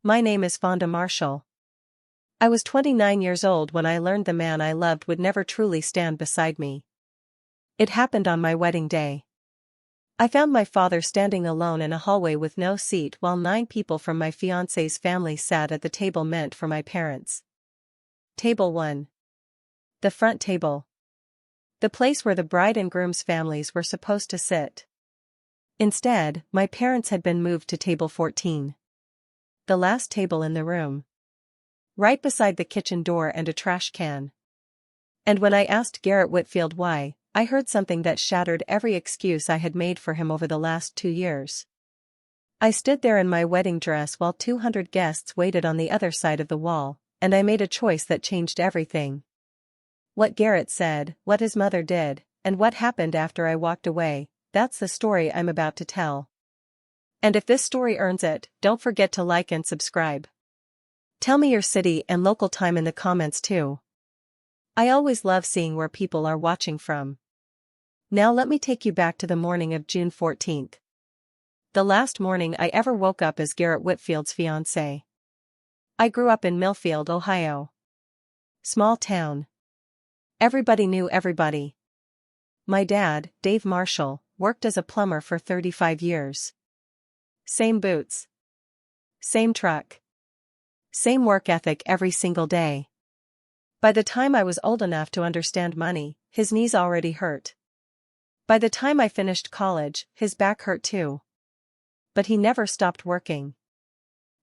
My name is Fonda Marshall. I was 29 years old when I learned the man I loved would never truly stand beside me. It happened on my wedding day. I found my father standing alone in a hallway with no seat while 9 people from my fiancé's family sat at the table meant for my parents. Table 1. The front table. The place where the bride and groom's families were supposed to sit. Instead, my parents had been moved to table 14. The last table in the room. Right beside the kitchen door and a trash can. And when I asked Garrett Whitfield why, I heard something that shattered every excuse I had made for him over the last 2 years. I stood there in my wedding dress while 200 guests waited on the other side of the wall, and I made a choice that changed everything. What Garrett said, what his mother did, and what happened after I walked away, that's the story I'm about to tell. And if this story earns it, don't forget to like and subscribe. Tell me your city and local time in the comments too. I always love seeing where people are watching from. Now let me take you back to the morning of June 14th. The last morning I ever woke up as Garrett Whitfield's fiancée. I grew up in Millfield, Ohio. Small town. Everybody knew everybody. My dad, Dave Marshall, worked as a plumber for 35 years. Same boots. Same truck. Same work ethic every single day. By the time I was old enough to understand money, his knees already hurt. By the time I finished college, his back hurt too. But he never stopped working.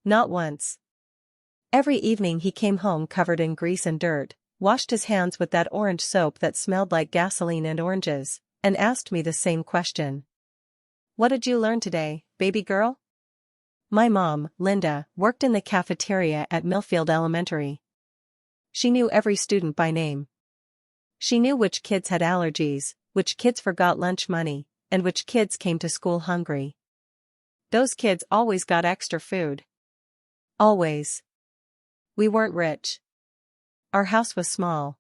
Not once. Every evening he came home covered in grease and dirt, washed his hands with that orange soap that smelled like gasoline and oranges, and asked me the same question. What did you learn today, baby girl? My mom, Linda, worked in the cafeteria at Millfield Elementary. She knew every student by name. She knew which kids had allergies, which kids forgot lunch money, and which kids came to school hungry. Those kids always got extra food. Always. We weren't rich. Our house was small.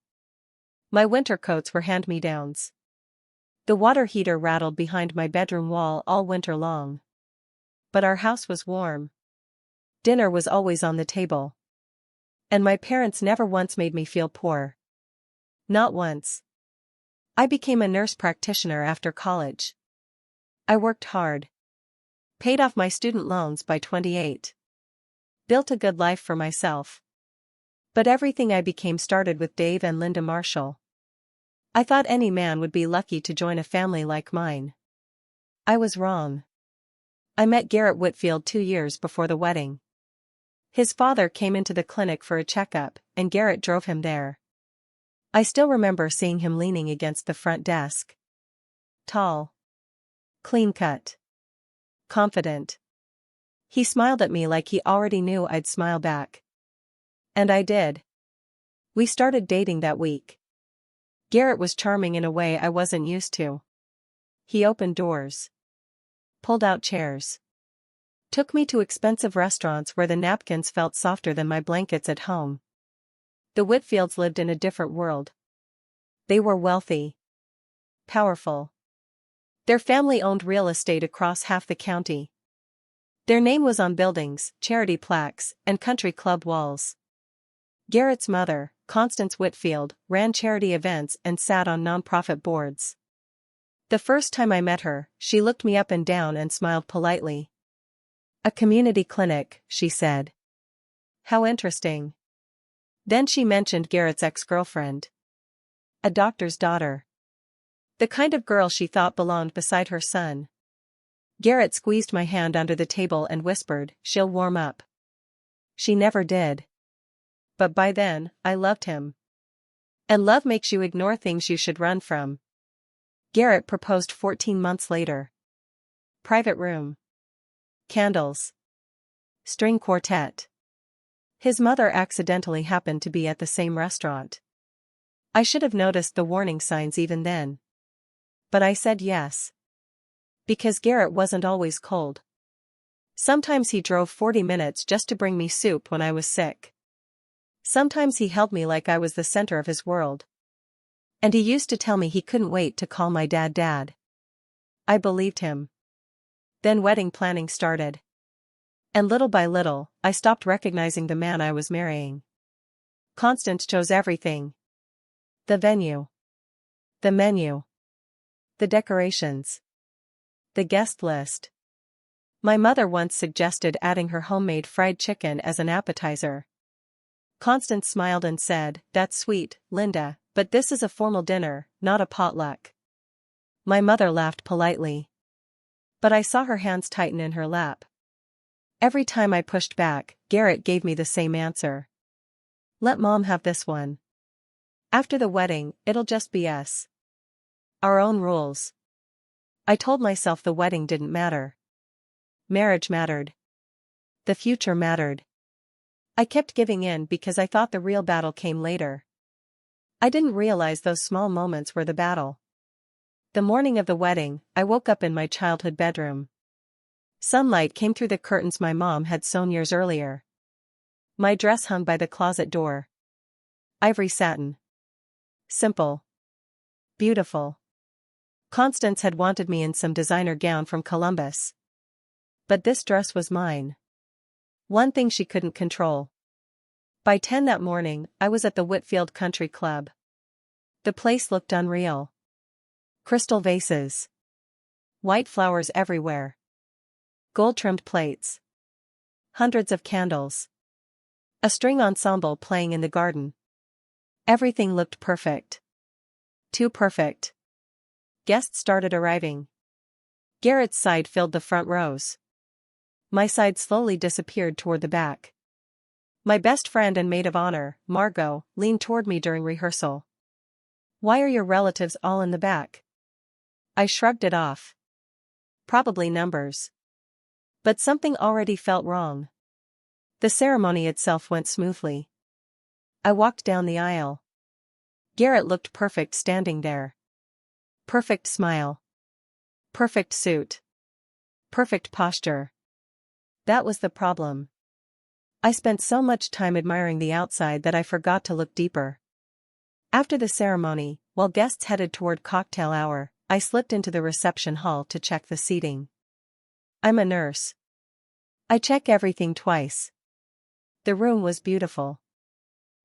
My winter coats were hand-me-downs. The water heater rattled behind my bedroom wall all winter long. But our house was warm. Dinner was always on the table. And my parents never once made me feel poor. Not once. I became a nurse practitioner after college. I worked hard. Paid off my student loans by 28. Built a good life for myself. But everything I became started with Dave and Linda Marshall. I thought any man would be lucky to join a family like mine. I was wrong. I met Garrett Whitfield 2 years before the wedding. His father came into the clinic for a checkup, and Garrett drove him there. I still remember seeing him leaning against the front desk. Tall. Clean-cut. Confident. He smiled at me like he already knew I'd smile back. And I did. We started dating that week. Garrett was charming in a way I wasn't used to. He opened doors. Pulled out chairs. Took me to expensive restaurants where the napkins felt softer than my blankets at home. The Whitfields lived in a different world. They were wealthy. Powerful. Their family owned real estate across half the county. Their name was on buildings, charity plaques, and country club walls. Garrett's mother, Constance Whitfield, ran charity events and sat on nonprofit boards. The first time I met her, she looked me up and down and smiled politely. A community clinic, she said. How interesting. Then she mentioned Garrett's ex-girlfriend. A doctor's daughter. The kind of girl she thought belonged beside her son. Garrett squeezed my hand under the table and whispered, "She'll warm up." She never did. But by then, I loved him. And love makes you ignore things you should run from. Garrett proposed 14 months later. Private room. Candles. String quartet. His mother accidentally happened to be at the same restaurant. I should have noticed the warning signs even then. But I said yes. Because Garrett wasn't always cold. Sometimes he drove 40 minutes just to bring me soup when I was sick. Sometimes he held me like I was the center of his world. And he used to tell me he couldn't wait to call my dad Dad. I believed him. Then wedding planning started. And little by little, I stopped recognizing the man I was marrying. Constance chose everything. The venue. The menu. The decorations. The guest list. My mother once suggested adding her homemade fried chicken as an appetizer. Constance smiled and said, "That's sweet, Linda, but this is a formal dinner, not a potluck." My mother laughed politely. But I saw her hands tighten in her lap. Every time I pushed back, Garrett gave me the same answer. "Let Mom have this one. After the wedding, it'll just be us. Our own rules." I told myself the wedding didn't matter. Marriage mattered. The future mattered. I kept giving in because I thought the real battle came later. I didn't realize those small moments were the battle. The morning of the wedding, I woke up in my childhood bedroom. Sunlight came through the curtains my mom had sewn years earlier. My dress hung by the closet door. Ivory satin. Simple. Beautiful. Constance had wanted me in some designer gown from Columbus. But this dress was mine. One thing she couldn't control. By 10 that morning, I was at the Whitfield Country Club. The place looked unreal. Crystal vases. White flowers everywhere. Gold-trimmed plates. Hundreds of candles. A string ensemble playing in the garden. Everything looked perfect. Too perfect. Guests started arriving. Garrett's side filled the front rows. My side slowly disappeared toward the back. My best friend and maid of honor, Margot, leaned toward me during rehearsal. "Why are your relatives all in the back?" I shrugged it off. Probably numbers. But something already felt wrong. The ceremony itself went smoothly. I walked down the aisle. Garrett looked perfect standing there. Perfect smile. Perfect suit. Perfect posture. That was the problem. I spent so much time admiring the outside that I forgot to look deeper. After the ceremony, while guests headed toward cocktail hour, I slipped into the reception hall to check the seating. I'm a nurse. I check everything twice. The room was beautiful.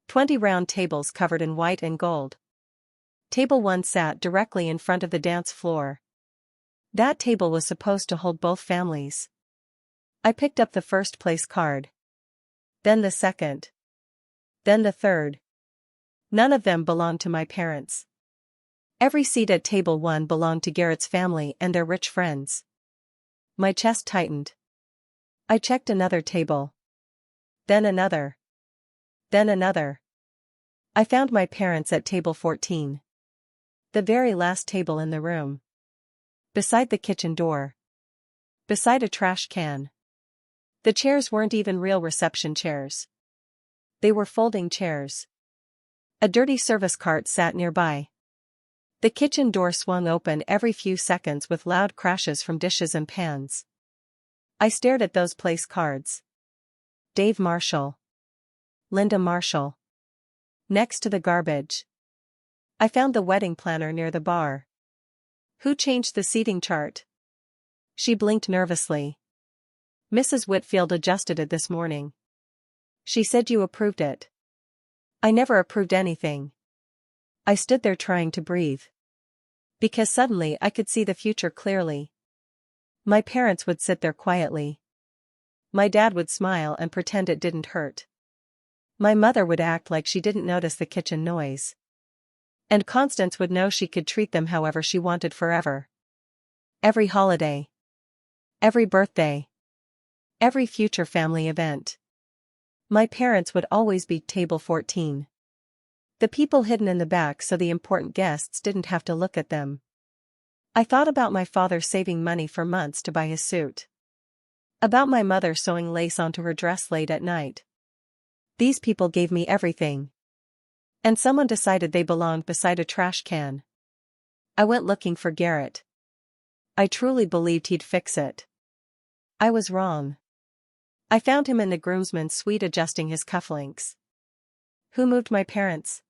20 round tables covered in white and gold. Table 1 sat directly in front of the dance floor. That table was supposed to hold both families. I picked up the first place card. Then the second. Then the third. None of them belonged to my parents. Every seat at table 1 belonged to Garrett's family and their rich friends. My chest tightened. I checked another table. Then another. Then another. I found my parents at table 14. The very last table in the room. Beside the kitchen door. Beside a trash can. The chairs weren't even real reception chairs. They were folding chairs. A dirty service cart sat nearby. The kitchen door swung open every few seconds with loud crashes from dishes and pans. I stared at those place cards. Dave Marshall. Linda Marshall. Next to the garbage. I found the wedding planner near the bar. "Who changed the seating chart?" She blinked nervously. "Mrs. Whitfield adjusted it this morning. She said you approved it." I never approved anything. I stood there trying to breathe. Because suddenly I could see the future clearly. My parents would sit there quietly. My dad would smile and pretend it didn't hurt. My mother would act like she didn't notice the kitchen noise. And Constance would know she could treat them however she wanted forever. Every holiday. Every birthday. Every future family event. My parents would always be table 14. The people hidden in the back so the important guests didn't have to look at them. I thought about my father saving money for months to buy his suit. About my mother sewing lace onto her dress late at night. These people gave me everything. And someone decided they belonged beside a trash can. I went looking for Garrett. I truly believed he'd fix it. I was wrong. I found him in the groomsmen's suite adjusting his cufflinks. "Who moved my parents?"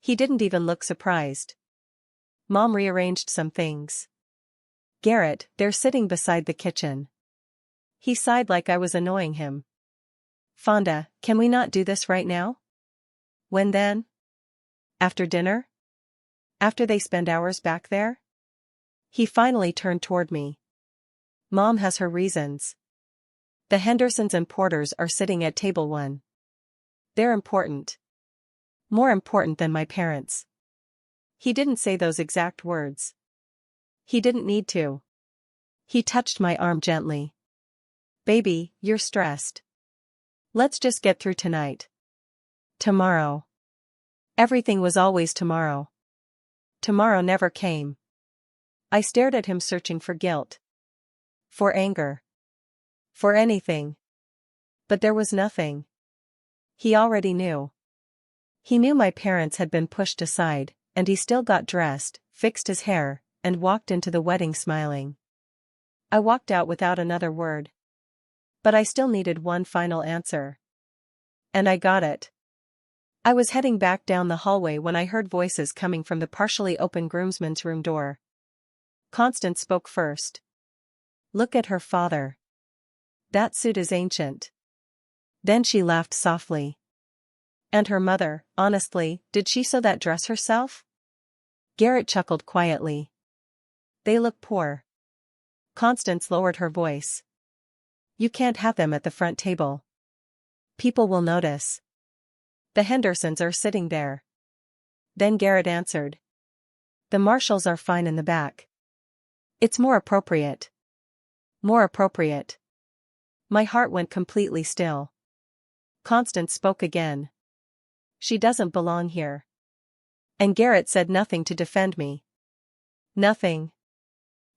He didn't even look surprised. "Mom rearranged some things." "Garrett, they're sitting beside the kitchen." He sighed like I was annoying him. Fonda, can we not do this right now? When then? After dinner? After they spend hours back there? He finally turned toward me. Mom has her reasons. The Hendersons and Porters are sitting at table 1. They're important. More important than my parents. He didn't say those exact words. He didn't need to. He touched my arm gently. Baby, you're stressed. Let's just get through tonight. Tomorrow. Everything was always tomorrow. Tomorrow never came. I stared at him, searching for guilt. For anger. For anything. But there was nothing. He already knew. He knew my parents had been pushed aside, and he still got dressed, fixed his hair, and walked into the wedding smiling. I walked out without another word. But I still needed one final answer. And I got it. I was heading back down the hallway when I heard voices coming from the partially open groomsmen's room door. Constance spoke first. Look at her father. That suit is ancient. Then she laughed softly. And her mother, honestly, did she sew that dress herself? Garrett chuckled quietly. They look poor. Constance lowered her voice. You can't have them at the front table. People will notice. The Hendersons are sitting there. Then Garrett answered. The Marshalls are fine in the back. It's more appropriate. More appropriate. My heart went completely still. Constance spoke again. She doesn't belong here. And Garrett said nothing to defend me. Nothing.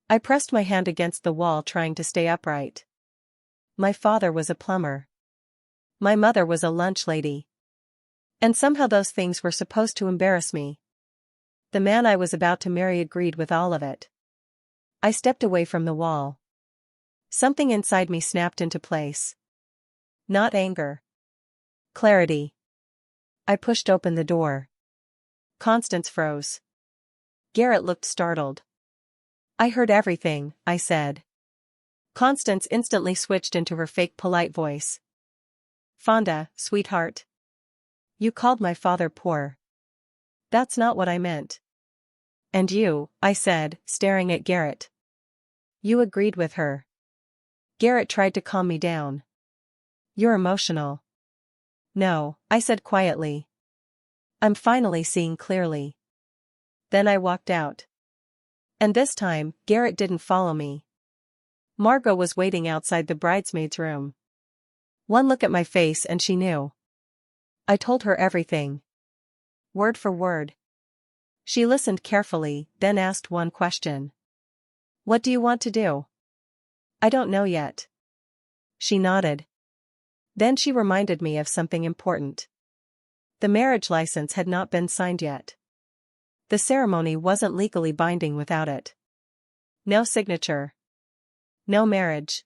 I pressed my hand against the wall, trying to stay upright. My father was a plumber. My mother was a lunch lady. And somehow those things were supposed to embarrass me. The man I was about to marry agreed with all of it. I stepped away from the wall. Something inside me snapped into place. Not anger. Clarity. I pushed open the door. Constance froze. Garrett looked startled. I heard everything, I said. Constance instantly switched into her fake polite voice. Fonda, sweetheart. You called my father poor. That's not what I meant. And you, I said, staring at Garrett. You agreed with her. Garrett tried to calm me down. You're emotional. No, I said quietly. I'm finally seeing clearly. Then I walked out. And this time, Garrett didn't follow me. Margot was waiting outside the bridesmaid's room. One look at my face and she knew. I told her everything. Word for word. She listened carefully, then asked one question. What do you want to do? I don't know yet. She nodded. Then she reminded me of something important. The marriage license had not been signed yet. The ceremony wasn't legally binding without it. No signature. No marriage.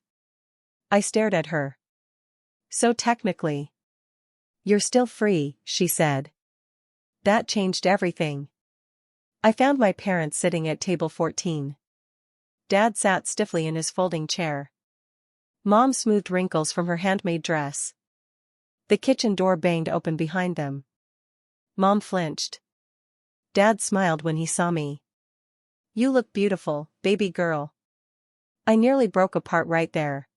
I stared at her. So technically. You're still free, she said. That changed everything. I found my parents sitting at table 14. Dad sat stiffly in his folding chair. Mom smoothed wrinkles from her handmade dress. The kitchen door banged open behind them. Mom flinched. Dad smiled when he saw me. You look beautiful, baby girl. I nearly broke apart right there.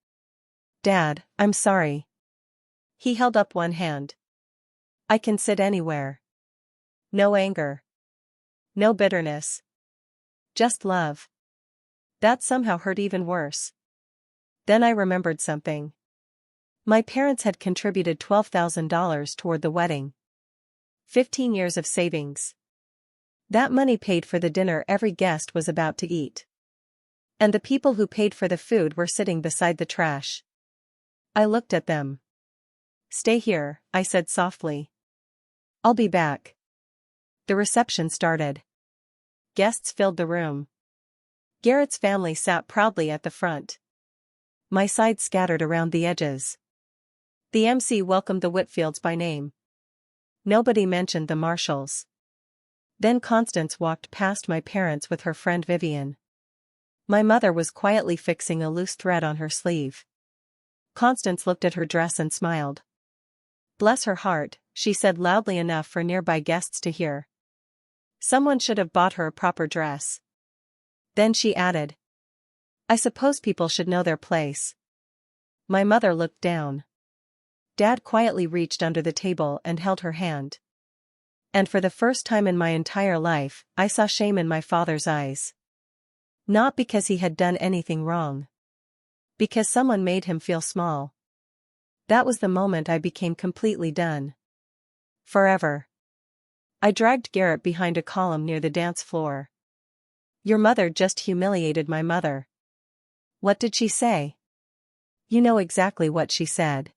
Dad, I'm sorry. He held up one hand. I can sit anywhere. No anger. No bitterness. Just love. That somehow hurt even worse. Then I remembered something. My parents had contributed $12,000 toward the wedding. 15 years of savings. That money paid for the dinner every guest was about to eat. And the people who paid for the food were sitting beside the trash. I looked at them. Stay here, I said softly. I'll be back. The reception started. Guests filled the room. Garrett's family sat proudly at the front. My side scattered around the edges. The MC welcomed the Whitfields by name. Nobody mentioned the Marshalls. Then Constance walked past my parents with her friend Vivian. My mother was quietly fixing a loose thread on her sleeve. Constance looked at her dress and smiled. Bless her heart, she said loudly enough for nearby guests to hear. Someone should have bought her a proper dress. Then she added, I suppose people should know their place. My mother looked down. Dad quietly reached under the table and held her hand. And for the first time in my entire life, I saw shame in my father's eyes. Not because he had done anything wrong. Because someone made him feel small. That was the moment I became completely done. Forever. I dragged Garrett behind a column near the dance floor. Your mother just humiliated my mother. What did she say? You know exactly what she said.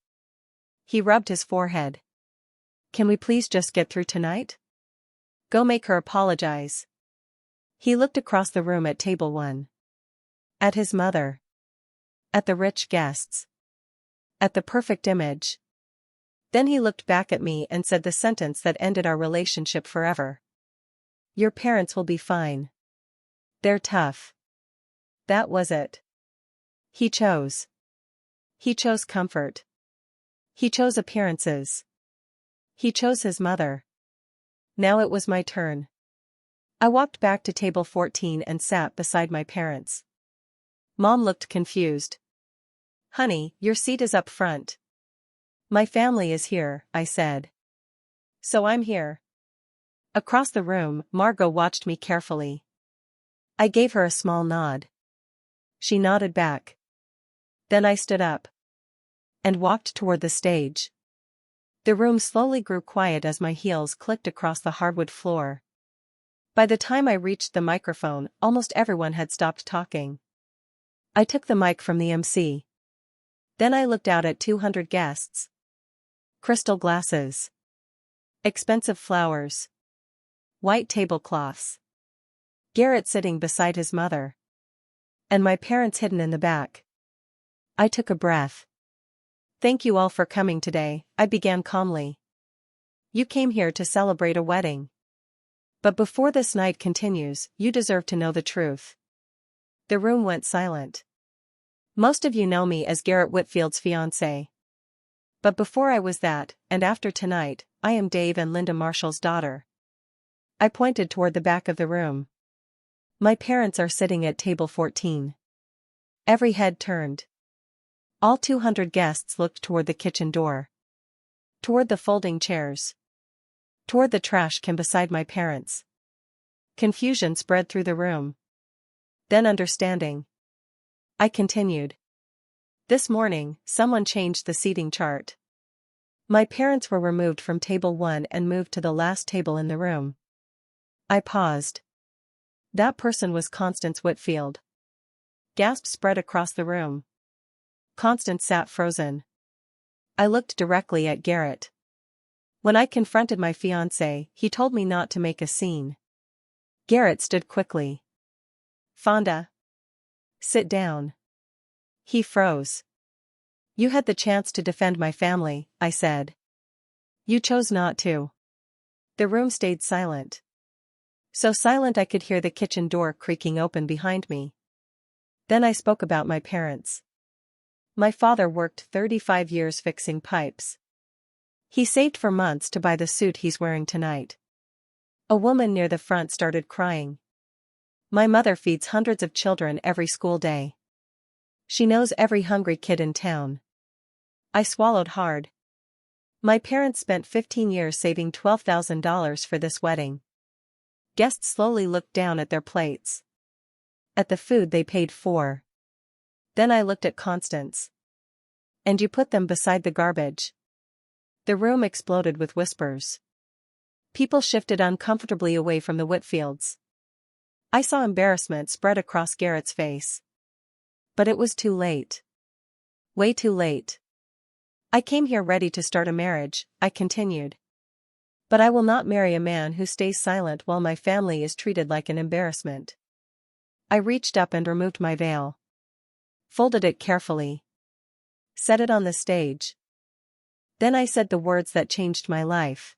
He rubbed his forehead. Can we please just get through tonight? Go make her apologize. He looked across the room at table 1. At his mother. At the rich guests. At the perfect image. Then he looked back at me and said the sentence that ended our relationship forever. Your parents will be fine. They're tough. That was it. He chose. He chose comfort. He chose appearances. He chose his mother. Now it was my turn. I walked back to table 14 and sat beside my parents. Mom looked confused. Honey, your seat is up front. My family is here, I said. So I'm here. Across the room, Margot watched me carefully. I gave her a small nod. She nodded back. Then I stood up. And walked toward the stage. The room slowly grew quiet as my heels clicked across the hardwood floor. By the time I reached the microphone, almost everyone had stopped talking. I took the mic from the MC. Then I looked out at 200 guests. Crystal glasses. Expensive flowers. White tablecloths. Garrett sitting beside his mother. And my parents hidden in the back. I took a breath. Thank you all for coming today, I began calmly. You came here to celebrate a wedding. But before this night continues, you deserve to know the truth. The room went silent. Most of you know me as Garrett Whitfield's fiancé. But before I was that, and after tonight, I am Dave and Linda Marshall's daughter. I pointed toward the back of the room. My parents are sitting at table 14. Every head turned. All 200 guests looked toward the kitchen door. Toward the folding chairs. Toward the trash can beside my parents. Confusion spread through the room. Then understanding. I continued. This morning, someone changed the seating chart. My parents were removed from table 1 and moved to the last table in the room. I paused. That person was Constance Whitfield. Gasps spread across the room. Constance sat frozen. I looked directly at Garrett. When I confronted my fiancé, he told me not to make a scene. Garrett stood quickly. Fonda. Sit down. He froze. You had the chance to defend my family, I said. You chose not to. The room stayed silent. So silent I could hear the kitchen door creaking open behind me. Then I spoke about my parents. My father worked 35 years fixing pipes. He saved for months to buy the suit he's wearing tonight. A woman near the front started crying. My mother feeds hundreds of children every school day. She knows every hungry kid in town. I swallowed hard. My parents spent 15 years saving $12,000 for this wedding. Guests slowly looked down at their plates. At the food they paid for. Then I looked at Constance. And you put them beside the garbage. The room exploded with whispers. People shifted uncomfortably away from the Whitfields. I saw embarrassment spread across Garrett's face. But it was too late. Way too late. I came here ready to start a marriage, I continued. But I will not marry a man who stays silent while my family is treated like an embarrassment. I reached up and removed my veil. Folded it carefully. Set it on the stage. Then I said the words that changed my life.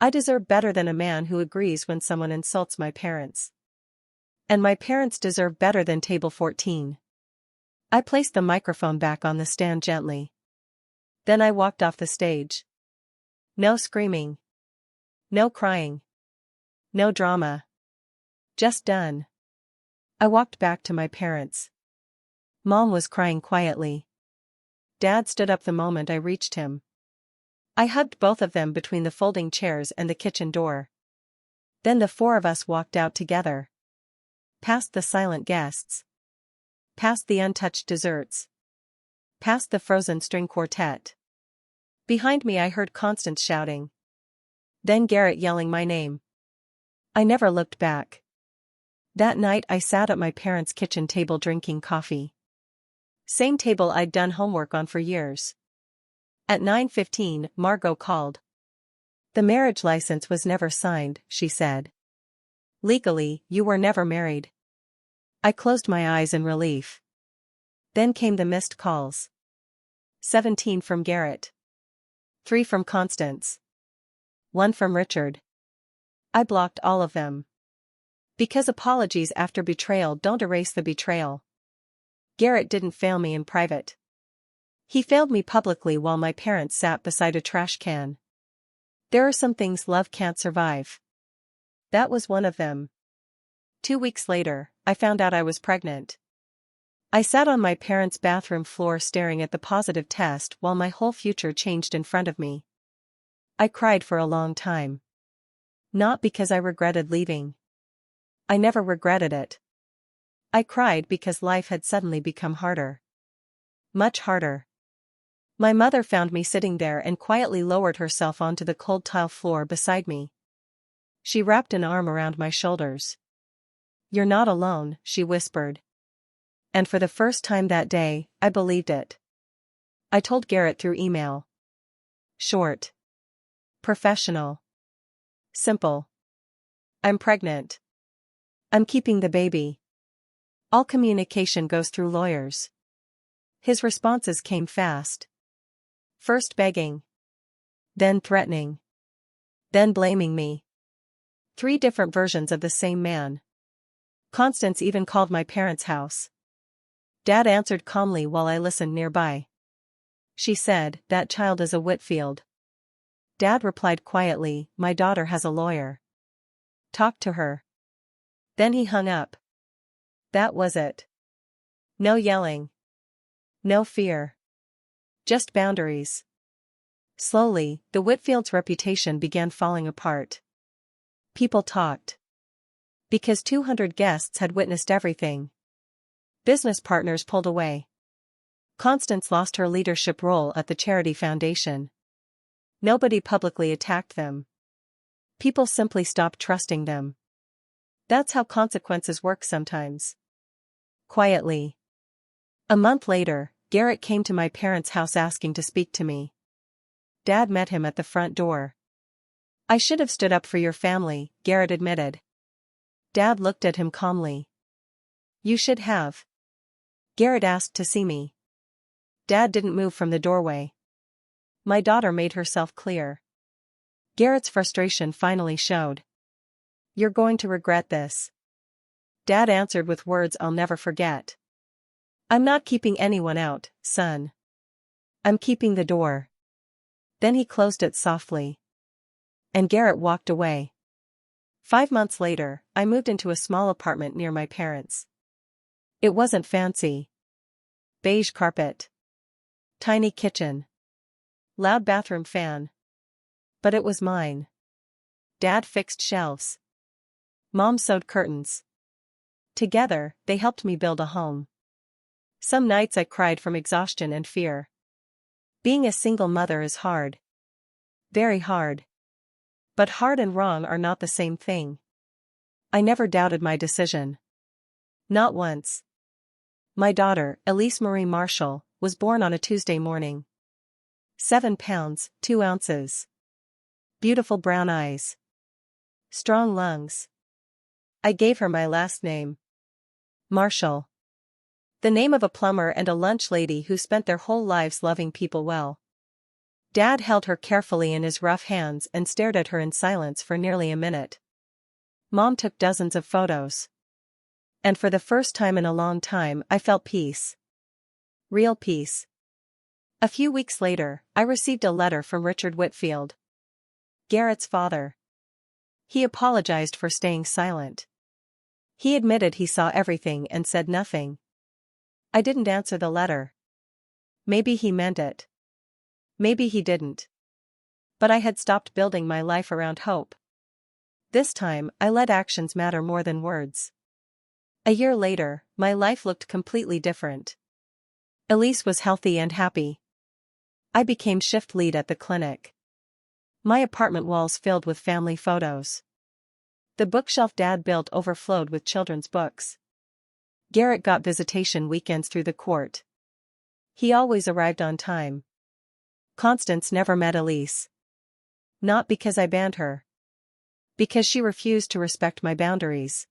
I deserve better than a man who agrees when someone insults my parents. And my parents deserve better than table 14. I placed the microphone back on the stand gently. Then I walked off the stage. No screaming. No crying. No drama. Just done. I walked back to my parents. Mom was crying quietly. Dad stood up the moment I reached him. I hugged both of them between the folding chairs and the kitchen door. Then the four of us walked out together. Past the silent guests. Past the untouched desserts. Past the frozen string quartet. Behind me I heard Constance shouting. Then Garrett yelling my name. I never looked back. That night I sat at my parents' kitchen table drinking coffee. Same table I'd done homework on for years. At 9:15, Margot called. The marriage license was never signed, she said. Legally, you were never married. I closed my eyes in relief. Then came the missed calls. 17 from Garrett. 3 from Constance. 1 from Richard. I blocked all of them. Because apologies after betrayal don't erase the betrayal. Garrett didn't fail me in private. He failed me publicly while my parents sat beside a trash can. There are some things love can't survive. That was one of them. 2 weeks later, I found out I was pregnant. I sat on my parents' bathroom floor staring at the positive test while my whole future changed in front of me. I cried for a long time. Not because I regretted leaving. I never regretted it. I cried because life had suddenly become harder. Much harder. My mother found me sitting there and quietly lowered herself onto the cold tile floor beside me. She wrapped an arm around my shoulders. You're not alone, she whispered. And for the first time that day, I believed it. I told Garrett through email. Short. Professional. Simple. I'm pregnant. I'm keeping the baby. All communication goes through lawyers. His responses came fast. First begging. Then threatening. Then blaming me. 3 different versions of the same man. Constance even called my parents' house. Dad answered calmly while I listened nearby. She said, that child is a Whitfield. Dad replied quietly, my daughter has a lawyer. Talk to her. Then he hung up. That was it. No yelling. No fear. Just boundaries. Slowly, the Whitfield's reputation began falling apart. People talked. Because 200 guests had witnessed everything. Business partners pulled away. Constance lost her leadership role at the charity foundation. Nobody publicly attacked them. People simply stopped trusting them. That's how consequences work sometimes. Quietly. A month later, Garrett came to my parents' house asking to speak to me. Dad met him at the front door. I should have stood up for your family, Garrett admitted. Dad looked at him calmly. You should have. Garrett asked to see me. Dad didn't move from the doorway. My daughter made herself clear. Garrett's frustration finally showed. You're going to regret this. Dad answered with words I'll never forget. I'm not keeping anyone out, son. I'm keeping the door. Then he closed it softly. And Garrett walked away. 5 months later, I moved into a small apartment near my parents. It wasn't fancy. Beige carpet. Tiny kitchen. Loud bathroom fan. But it was mine. Dad fixed shelves. Mom sewed curtains. Together, they helped me build a home. Some nights I cried from exhaustion and fear. Being a single mother is hard. Very hard. But hard and wrong are not the same thing. I never doubted my decision. Not once. My daughter, Elise Marie Marshall, was born on a Tuesday morning. 7 pounds, 2 ounces. Beautiful brown eyes. Strong lungs. I gave her my last name. Marshall. The name of a plumber and a lunch lady who spent their whole lives loving people well. Dad held her carefully in his rough hands and stared at her in silence for nearly a minute. Mom took dozens of photos. And for the first time in a long time I felt peace. Real peace. A few weeks later, I received a letter from Richard Whitfield, Garrett's father. He apologized for staying silent. He admitted he saw everything and said nothing. I didn't answer the letter. Maybe he meant it. Maybe he didn't. But I had stopped building my life around hope. This time, I let actions matter more than words. A year later, my life looked completely different. Elise was healthy and happy. I became shift lead at the clinic. My apartment walls filled with family photos. The bookshelf Dad built overflowed with children's books. Garrett got visitation weekends through the court. He always arrived on time. Constance never met Elise. Not because I banned her. Because she refused to respect my boundaries.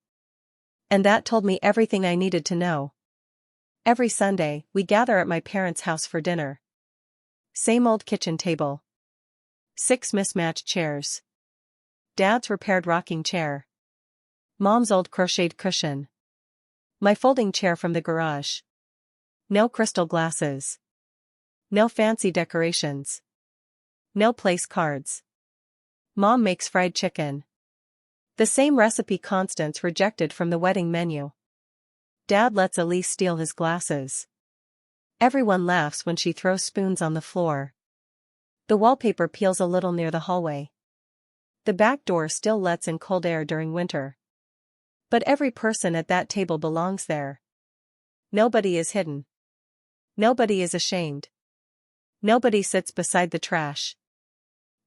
And that told me everything I needed to know. Every Sunday, we gather at my parents' house for dinner. Same old kitchen table. 6 mismatched chairs. Dad's repaired rocking chair. Mom's old crocheted cushion. My folding chair from the garage. No crystal glasses. No fancy decorations. No place cards. Mom makes fried chicken. The same recipe Constance rejected from the wedding menu. Dad lets Elise steal his glasses. Everyone laughs when she throws spoons on the floor. The wallpaper peels a little near the hallway. The back door still lets in cold air during winter. But every person at that table belongs there. Nobody is hidden. Nobody is ashamed. Nobody sits beside the trash.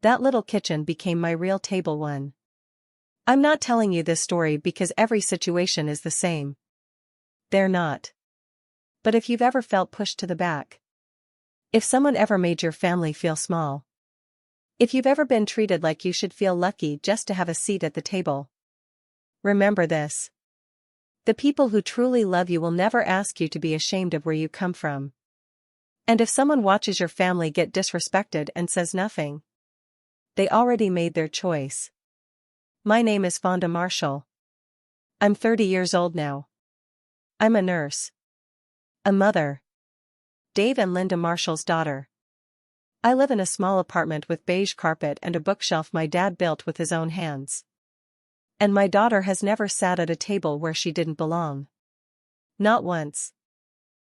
That little kitchen became my real table one. I'm not telling you this story because every situation is the same. They're not. But if you've ever felt pushed to the back. If someone ever made your family feel small. If you've ever been treated like you should feel lucky just to have a seat at the table. Remember this. The people who truly love you will never ask you to be ashamed of where you come from. And if someone watches your family get disrespected and says nothing, they already made their choice. My name is Fonda Marshall. I'm 30 years old now. I'm a nurse. A mother. Dave and Linda Marshall's daughter. I live in a small apartment with beige carpet and a bookshelf my dad built with his own hands. And my daughter has never sat at a table where she didn't belong. Not once.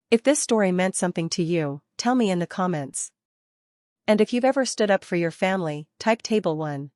If this story meant something to you, tell me in the comments. And if you've ever stood up for your family, type table 1.